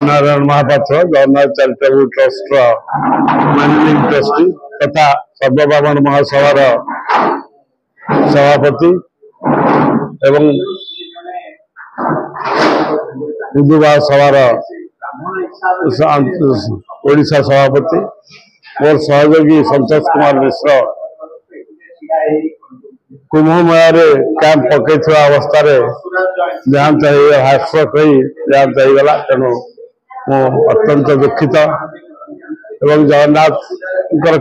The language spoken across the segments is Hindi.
Narayan Mahapatra Jagannath charitable trust managing trustee तथा सर्वब्राह्मण महासभार सभापति एवं हिंदू महासभार ओडिशा सभापति मोर सहयोगी संतोष कुमार मिश्र कुंभ मेला कैंप पकई अवस्था देहांत हार्टस्ट्रोक देहांत होगा तेणु अत्यंत दुखित एवं जगन्नाथ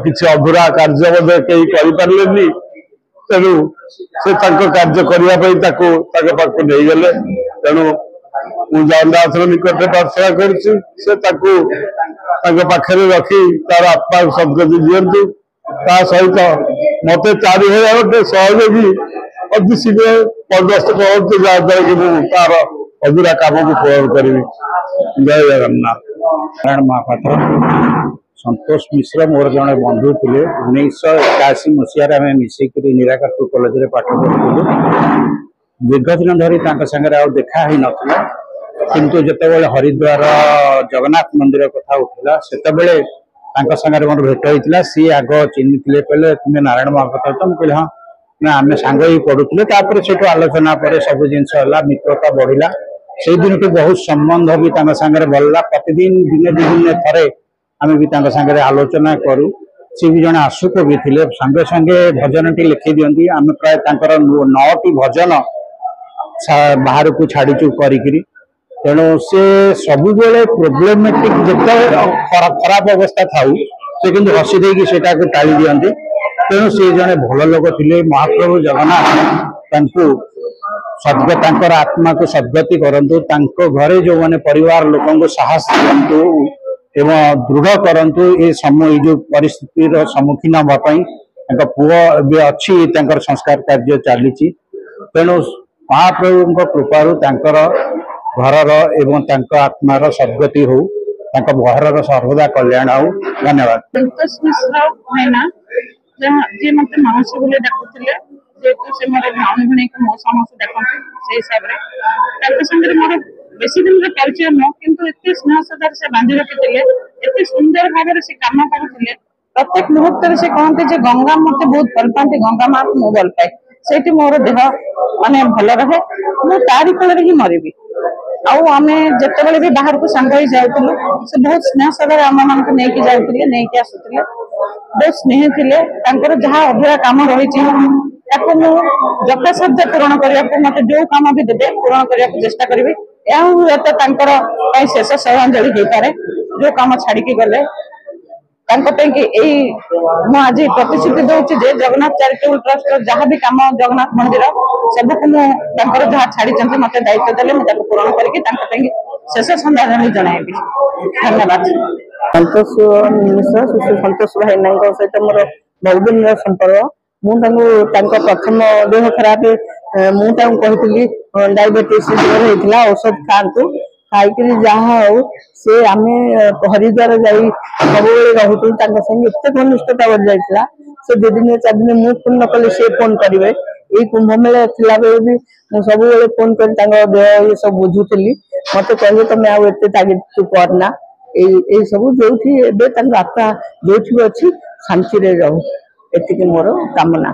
किसी अधूरा कार्य बोधे कहीं करें तेणु से कार्य करने पाक नहीं गले तेणु मु जगन्नाथ निकट प्रार्थना कर रखी तार आत्मा सदगति दिंतु ता सहित मत 4000 गोटे सहयोगी अति शीघ्र पदस्थ करते जहाद्वारा कि तार अधूरा काम को पूर्ण करी। जय जगन्नाथ। नारायण महापात्र संतोष मिश्र मोर जड़े बंधु थे 1981 मसीह मिसिक निराकारपुर कॉलेज में पाठ पढ़ुलु दीर्घ दिन धरी सागर देखा ही नाला किंतु जितेबाला हरिद्वार जगन्नाथ मंदिर कथा उठला से सागर मोर भेट होता सी आग चिन्ही कहले तुम्हें नारायण महापात्र तो मुझे हाँ ना आम सांग ही पढ़ुले से आलोचना पर सब जिनस मित्रता बढ़ला से दिन को बहुत संबंध भी सागर बढ़ला प्रतिदिन दिने दिन थे आम भी सागर आलोचना करूँ सी भी जड़े आशुक भी थे सांगे सांगे भजन टी लिखी दिखती आम प्राय 9टी भजन बाहर को छाड़ीचु करी तेणु से सब प्रोब्लेमेटिक जिते खराब अवस्था था से कि हसी देकी से टाड़ी दिखते तेणु से जड़े भल लोक थे महाप्रभु जगन्नाथ सदगत आत्मा को सद्गति करतु घरे जो मैंने परिवार लोक साहस दिंतु एवं दृढ़ करतु ये जो परिस्थिति सम्मुखीन होगापी पुओ अच्छी संस्कार कार्य चली तेणु महाप्रभु कृपारू घरर एवं आत्मार सद्गति हो घर सर्वदा कल्याण हो। धन्यवाद। संतोष मिश्र भाईना जी मत मौसी बोले डाकुले जेतु से मोर भाई भणी को मौसा मौसी देखते से हिसाब से मोर बेसी दिन परिचय न किंतु एते स्नेह सदार से बांधि रखिते एते सुंदर भाव से काम करुले प्रत्येक मुहूर्त से कहते जे गंगा मत बहुत भल पाती गंगा माँ को भल पाए से मोर देह माने भल रहे मु तारी फल ही मरबी आम जिते भी बाहर को सांग ही जाऊँ से बहुत स्नेह सदार आम मान नहीं जाते नहीं आसुले बहुत स्नेह थे जहाँ अधूरा कम रही यथासाध्य पूरण करने मत जो कम भी देते पूरण करने को चेष्टा करी शेष श्रद्धांजलि हो पाए जो कम छाड़ी गले आज प्रतिश्रुति दूसरी जगन्नाथ चैरिटेबल ट्रस्ट जहाँ भी कम जगन्नाथ मंदिर सबको मुझे जहाँ छाड़ी मत दायित्व देले मुझे पूरण करके शेष श्रद्धांजलि जनइबी। धन्यवाद। संतोष मिश्र शिशु संतोष भाई सहित मोर बहुत दिन संपर्क मुझे प्रथम देह खराब मुझे डायबिटीज होता औषध खातु खाई जहाँ हो से आम हरिद्वार जा सब रोचु एत घनिष्ठता बढ़ जाता से 2 दिन 4 दिन मुझे फोन न कले से फोन करेंगे यही कुंभ मेला थी भी सब फोन कर देह ये सब बुझुली मत कहले तुम आते तागिद करना यही सब जो आत्मा जो भी अच्छी शांति रहू एति मोर कामना।